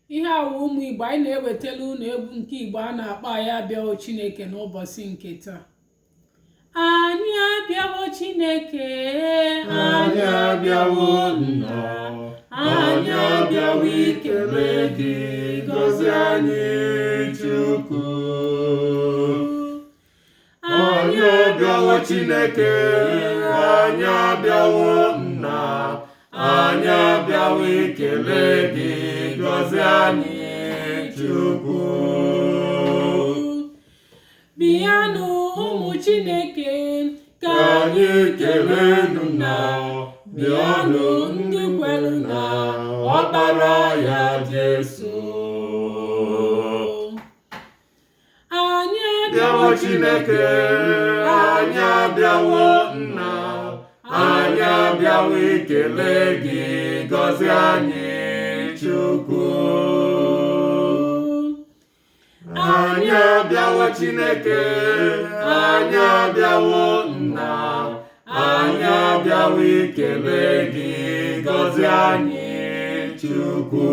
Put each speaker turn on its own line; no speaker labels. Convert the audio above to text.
ihe awụ ụmụ Igbo, anyị na-ewetala unu egwu nke Igbo a na-akpọ anyị abịawo Chineke n'ụbọchị nke taa. Anyị abịawo Chineke,
anyị abịawo nna, anyị abịawo ikele gị, gọzie anyị Chukwu. Anyị abịawo Chineke, anyị abịawo nna, anyị abịawo ikele gị, gọzie anyị Chukwu.
bịanụ ụmụ Chineke
ka anyị kelee nna, bịanụ ndị kwere na ọkpara ya Jesu.
anyị
abịawo Chineke, anyị abịawo nna, anyị abịawo ikele gị, gọzie anyị Chukwu. Anyị abịawo Chineke, anyị abịawo nna, anyị abịawo ikele gị, gọzie anyị Chukwu.